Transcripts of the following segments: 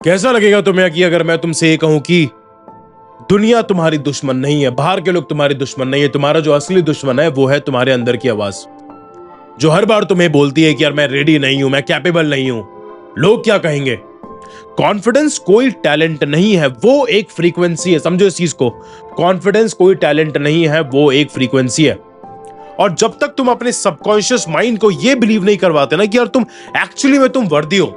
कैसा लगेगा तुम्हें कि अगर मैं तुमसे ये कहूं कि दुनिया तुम्हारी दुश्मन नहीं है, बाहर के लोग तुम्हारे दुश्मन नहीं है, तुम्हारा जो असली दुश्मन है वो है तुम्हारे अंदर की आवाज, जो हर बार तुम्हें बोलती है कि यार मैं रेडी नहीं हूं, मैं कैपेबल नहीं हूं, लोग क्या कहेंगे। कॉन्फिडेंस कोई टैलेंट नहीं है, वो एक फ्रीक्वेंसी है। समझो इस चीज को, कॉन्फिडेंस कोई टैलेंट नहीं है, वो एक फ्रीक्वेंसी है। और जब तक तुम अपने सबकॉन्शियस माइंड को यह बिलीव नहीं करवाते ना कि यार तुम एक्चुअली में तुम वर्दी हो,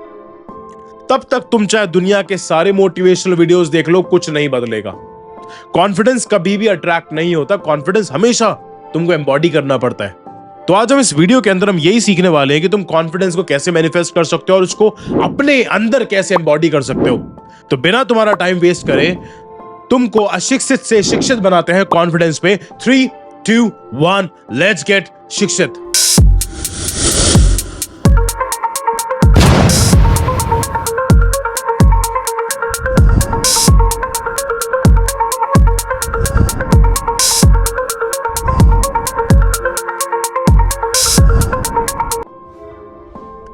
तब तक तुम चाहे दुनिया के सारे मोटिवेशनल वीडियोस देख लो, कुछ नहीं बदलेगा। कॉन्फिडेंस कभी भी अट्रैक्ट नहीं होता, कॉन्फिडेंस हमेशा तुमको एम्बॉडी करना पड़ता है। तो आज हम इस वीडियो के अंदर हम यही सीखने वाले हैं कि तुम कॉन्फिडेंस को कैसे मैनिफेस्ट कर सकते हो और उसको अपने अंदर कैसे एम्बॉडी कर सकते हो। तो बिना तुम्हारा टाइम वेस्ट करे तुमको अशिक्षित से शिक्षित बनाते हैं कॉन्फिडेंस पे। 3, 2, 1, लेट्स गेट शिक्षित।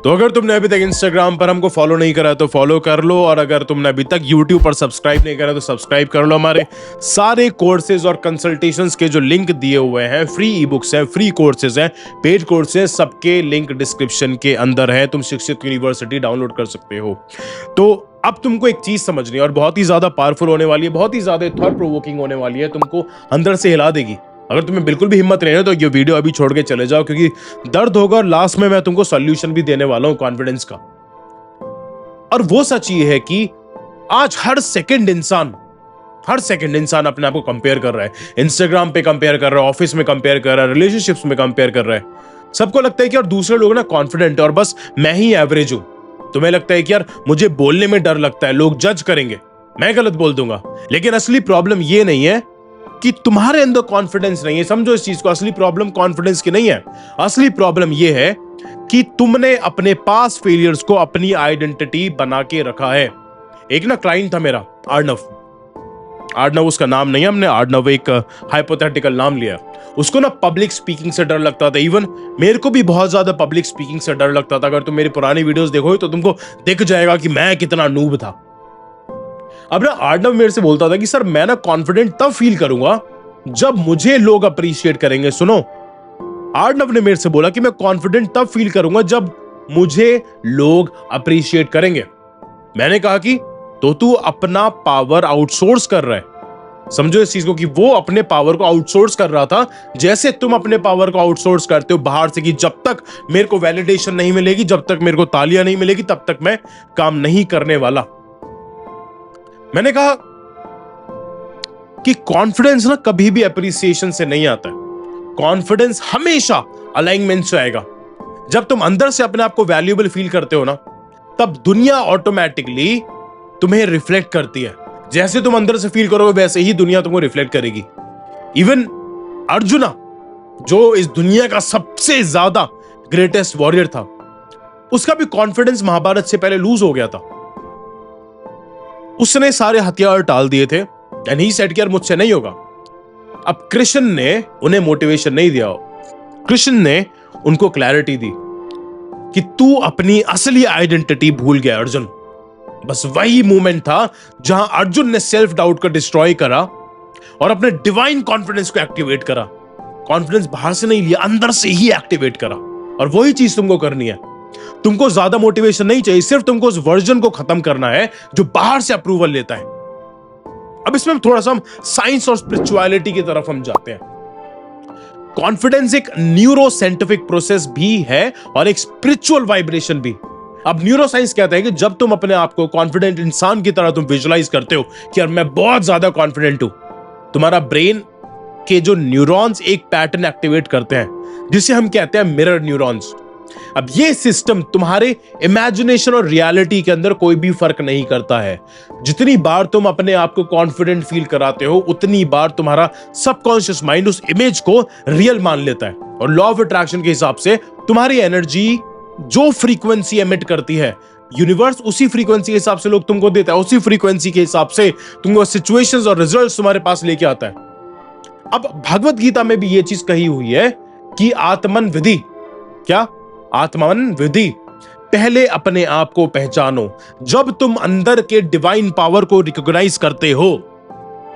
तो अगर तुमने अभी तक इंस्टाग्राम पर हमको फॉलो नहीं करा तो फॉलो कर लो, और अगर तुमने अभी तक यूट्यूब पर सब्सक्राइब नहीं करा तो सब्सक्राइब कर लो। हमारे सारे कोर्सेज और कंसल्टेशंस के जो लिंक दिए हुए हैं, फ्री ई बुक्स हैं, फ्री कोर्सेज हैं, पेड कोर्सेज, सबके लिंक डिस्क्रिप्शन के अंदर है। तुम शिक्षित यूनिवर्सिटी डाउनलोड कर सकते हो। तो अब तुमको एक चीज समझनी है और बहुत ही ज्यादा पावरफुल होने वाली है, बहुत ही ज्यादा थॉट प्रोवोकिंग होने वाली है, तुमको अंदर से हिला देगी। अगर तुम्हें बिल्कुल भी हिम्मत नहीं है तो ये वीडियो अभी छोड़ के चले जाओ, क्योंकि दर्द होगा और लास्ट में मैं तुमको सॉल्यूशन भी देने वाला हूं कॉन्फिडेंस का। और वो सच ये है कि आज हर सेकंड इंसान अपने आप को कंपेयर कर रहा है। इंस्टाग्राम पे कंपेयर कर रहा है, ऑफिस में कंपेयर कर रहा है, रिलेशनशिप्स में कंपेयर कर रहा है। सबको लगता है कि यार दूसरे लोग ना कॉन्फिडेंट है और बस मैं ही एवरेज हूं। तुम्हें लगता है कि यार मुझे बोलने में डर लगता है, लोग जज करेंगे, मैं गलत बोल दूंगा। लेकिन असली प्रॉब्लम ये नहीं है कि तुम्हारे अंदर कॉन्फिडेंस नहीं है। समझो इस चीज को, असली प्रॉब्लम कॉन्फिडेंस की नहीं है। असली प्रॉब्लम यह है कि तुमने अपने पास फेलियर्स को अपनी आइडेंटिटी बना के रखा है। एक ना क्लाइंट था मेरा, आर्नव उसका नाम नहीं है, हमने आर्नव एक हाइपोथेटिकल नाम लिया। उसको ना पब्लिक स्पीकिंग से डर लगता था। इवन मेरे को भी बहुत ज्यादा पब्लिक स्पीकिंग से डर लगता था। अगर तुम मेरी पुरानी वीडियोस देखोगे तो तुमको दिख जाएगा कि मैं कितना नूब था। अब ना आर्नव मेरे से बोलता था कि सर मैं ना कॉन्फिडेंट तब फील करूंगा जब मुझे लोग अप्रिशिएट करेंगे। सुनो, आर्नव ने मेरे से बोला कि मैं कॉन्फिडेंट तब फील करूंगा जब मुझे लोग अप्रिशिएट करेंगे। मैंने कहा कि तो तू अपना पावर आउटसोर्स कर रहा है। समझो इस चीज को कि वो अपने पावर को आउटसोर्स कर रहा था, जैसे तुम अपने पावर को आउटसोर्स करते हो बाहर से कि जब तक मेरे को वैलिडेशन नहीं मिलेगी, जब तक मेरे को तालियां नहीं मिलेगी, तब तक मैं काम नहीं करने वाला। मैंने कहा कि कॉन्फिडेंस ना कभी भी अप्रिसिएशन से नहीं आता है। कॉन्फिडेंस हमेशा अलाइनमेंट से आएगा। जब तुम अंदर से अपने आप को वैल्यूएबल फील करते हो ना, तब दुनिया ऑटोमेटिकली तुम्हें रिफ्लेक्ट करती है। जैसे तुम अंदर से फील करोगे वैसे ही दुनिया तुमको रिफ्लेक्ट करेगी। इवन अर्जुना, जो इस दुनिया का सबसे ज्यादा ग्रेटेस्ट वॉरियर था, उसका भी कॉन्फिडेंस महाभारत से पहले लूज हो गया था। उसने सारे हथियार टाल दिए थे एंड ही सेड कि यार मुझसे नहीं होगा। अब कृष्ण ने उन्हें मोटिवेशन नहीं दिया, कृष्ण ने उनको क्लैरिटी दी कि तू अपनी असली आइडेंटिटी भूल गया अर्जुन। बस वही मोमेंट था जहां अर्जुन ने सेल्फ डाउट को डिस्ट्रॉय करा और अपने डिवाइन कॉन्फिडेंस को एक्टिवेट करा। कॉन्फिडेंस बाहर से नहीं लिया, अंदर से ही एक्टिवेट करा। और वही चीज तुमको करनी है। तुमको ज्यादा मोटिवेशन नहीं चाहिए, सिर्फ तुमको उस वर्जन को खत्म करना है जो बाहर से अप्रूवल लेता है। अब इसमें थोड़ा सा हम साइंस और स्पिरिचुअलिटी की तरफ हम जाते हैं। कॉन्फिडेंस एक न्यूरो साइंटिफिक प्रोसेस भी है और एक स्पिरिचुअल वाइब्रेशन भी। अब न्यूरो साइंस कहता है कि जब तुम अपने आप को कॉन्फिडेंट इंसान की तरह तुम विजुलाइज करते हो कि यार मैं बहुत ज्यादा कॉन्फिडेंट हूं, तुम्हारा ब्रेन के जो न्यूरॉन्स एक पैटर्न एक्टिवेट करते हैं जिसे हम कहते हैं मिरर न्यूरॉन्स। अब ये सिस्टम तुम्हारे इमेजिनेशन और रियलिटी के अंदर कोई भी फर्क नहीं करता है। जितनी बार तुम अपने आप को कॉन्फिडेंट फील कराते हो, उतनी बार तुम्हारा सबकॉन्शियस माइंड उस इमेज को रियल मान लेता है। और लॉ ऑफ अट्रैक्शन के हिसाब से तुम्हारी एनर्जी जो फ्रीक्वेंसी एमिट करती है, यूनिवर्स उसी फ्रीक्वेंसी के हिसाब से लोग तुमको देता है, उसी फ्रीक्वेंसी के हिसाब से तुमको सिचुएशंस और रिजल्ट्स तुम्हारे पास लेके आता है। अब भगवत गीता में भी ये चीज कही हुई है कि आत्मन विधि, क्या आत्मन विधि, पहले अपने आप को पहचानो। जब तुम अंदर के डिवाइन पावर को रिकॉग्नाइज करते हो,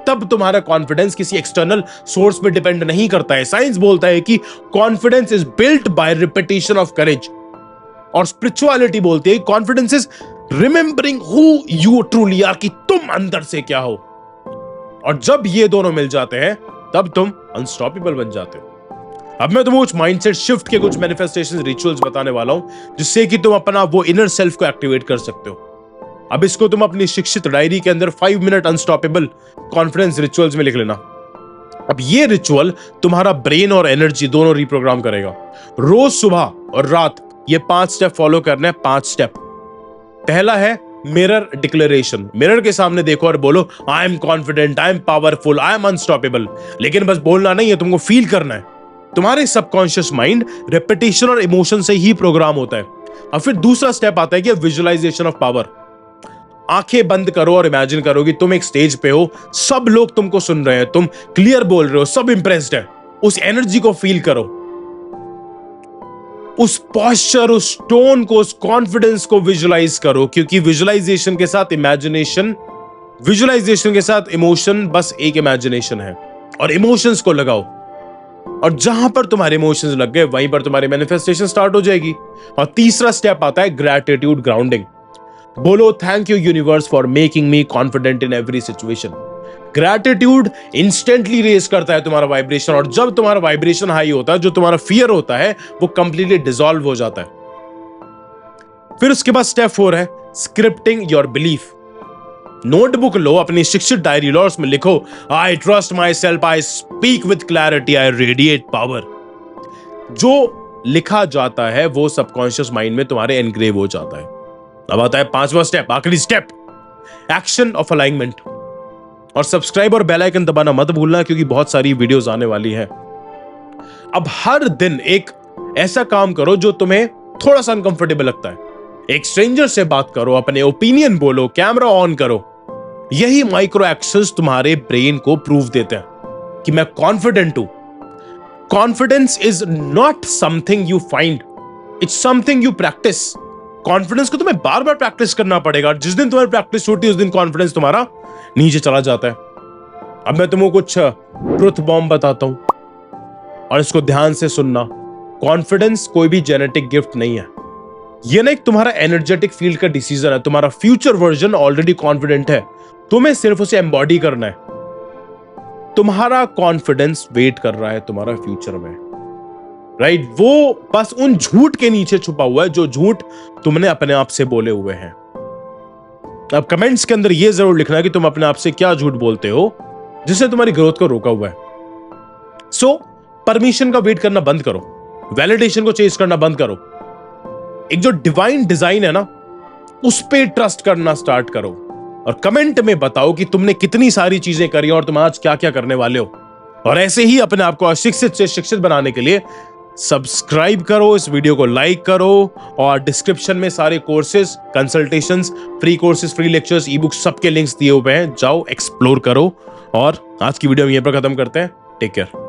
तब तुम्हारा कॉन्फिडेंस किसी एक्सटर्नल सोर्स पे डिपेंड नहीं करता है। साइंस बोलता है कि confidence is built by repetition of courage, और स्पिरिचुअलिटी बोलती है confidence is remembering who you truly are, कि तुम अंदर से क्या हो। और जब ये दोनों मिल जाते हैं, तब तुम अनस्टॉपेबल बन जाते हो। अब मैं तुम्हें कुछ माइंडसेट शिफ्ट के कुछ मैनिफेस्टेशन रिचुअल्स बताने वाला हूं, जिससे कि तुम अपना वो इनर सेल्फ को एक्टिवेट कर सकते हो। अब इसको तुम अपनी शिक्षित डायरी के अंदर 5 मिनट अनस्टॉपेबल कॉन्फिडेंस रिचुअल्स में लिख लेना। अब ये रिचुअल तुम्हारा ब्रेन और एनर्जी दोनों रिप्रोग्राम करेगा। रोज सुबह और रात ये 5 स्टेप फॉलो करने हैं। 5 स्टेप। पहला है मिरर डिक्लेरेशन। मिरर के सामने देखो और बोलो, I am confident, I am powerful, I am unstoppable. लेकिन बस बोलना नहीं है, तुमको फील करना है। तुम्हारे सबकॉन्शियस माइंड रेपिटेशन और इमोशन से ही प्रोग्राम होता है। अब फिर दूसरा स्टेप आता है कि विजुअलाइजेशन ऑफ पावर। आंखें बंद करो और इमेजिन करो कि तुम एक स्टेज पे हो, सब लोग तुमको सुन रहे हैं, तुम क्लियर बोल रहे हो, सब इंप्रेस्ड है। उस एनर्जी को फील करो, उस पॉस्चर, उस टोन को, उस कॉन्फिडेंस को विजुअलाइज करो, क्योंकि विजुअलाइजेशन के साथ इमेजिनेशन, विजुअलाइजेशन के साथ इमोशन बस एक इमेजिनेशन है। और इमोशंस को लगाओ, और जहां पर तुम्हारे इमोशंस लग गए वहीं पर तुम्हारी मैनिफेस्टेशन स्टार्ट हो जाएगी। और तीसरा स्टेप आता है ग्रैटिट्यूड ग्राउंडिंग। बोलो, thank you universe for making me confident in every situation. Gratitude instantly raise करता है तुम्हारा वाइब्रेशन, और जब तुम्हारा वाइब्रेशन हाई होता है, जो तुम्हारा फियर होता है वो कंप्लीटली डिसॉल्व हो जाता है। फिर उसके बाद स्टेप 4 है स्क्रिप्टिंग योर बिलीफ। नोटबुक लो, अपनी शिक्षित डायरी लो, उसमें लिखो, I trust my self, I speak with clarity, I radiate power. जो लिखा जाता है वो सबकॉन्शियस माइंड में तुम्हारे एनग्रेव हो जाता है। अब आता है 5वां स्टेप, आखिरी स्टेप, एक्शन ऑफ अलाइनमेंट। और सब्सक्राइब और बेल आइकन दबाना मत भूलना, क्योंकि बहुत सारी वीडियोस आने वाली है। अब हर दिन एक ऐसा काम करो जो तुम्हें थोड़ा सा अनकंफर्टेबल लगता है। एक स्ट्रेंजर से बात करो, अपने ओपिनियन बोलो, कैमरा ऑन करो। यही माइक्रो एक्शंस तुम्हारे ब्रेन को प्रूव देते हैं कि मैं कॉन्फिडेंट हूं। Confidence is not something you find, it's something you practice. Confidence को तुम्हें बार बार प्रैक्टिस करना पड़ेगा। जिस दिन तुम्हारी प्रैक्टिस होती है उस दिन कॉन्फिडेंस तुम्हारा नीचे चला जाता है। अब मैं तुमको कुछ ट्रुथ बॉम्ब बताता हूं, और इसको ध्यान से सुनना। कॉन्फिडेंस कोई भी जेनेटिक गिफ्ट नहीं है। यह ना एक तुम्हारा एनर्जेटिक फील्ड का डिसीजन है। तुम्हारा फ्यूचर वर्जन ऑलरेडी कॉन्फिडेंट है, तुम्हें सिर्फ उसे एम्बॉडी करना है। तुम्हारा कॉन्फिडेंस वेट कर रहा है तुम्हारा फ्यूचर में, राइट? वो बस उन झूठ के नीचे छुपा हुआ है जो झूठ तुमने अपने आप से बोले हुए हैं। अब कमेंट्स के अंदर यह जरूर लिखना है कि तुम अपने आप से क्या झूठ बोलते हो जिसने तुम्हारी ग्रोथ को रोका हुआ है। सो परमिशन का वेट करना बंद करो, वैलिडेशन को चेज करना बंद करो। एक जो डिवाइन डिजाइन है ना, उस पे ट्रस्ट करना स्टार्ट करो। और कमेंट में बताओ कि तुमने कितनी सारी चीजें करी और तुम आज क्या क्या करने वाले हो। और ऐसे ही अपने आप को अशिक्षित से शिक्षित बनाने के लिए सब्सक्राइब करो, इस वीडियो को लाइक करो, और डिस्क्रिप्शन में सारे courses, consultations, free courses, free lectures, e books, सबके लिंक्स दिए हुए हैं। जाओ, एक्सप्लोर करो। और आज की वीडियो हम यहीं पर खत्म करते हैं। Take care.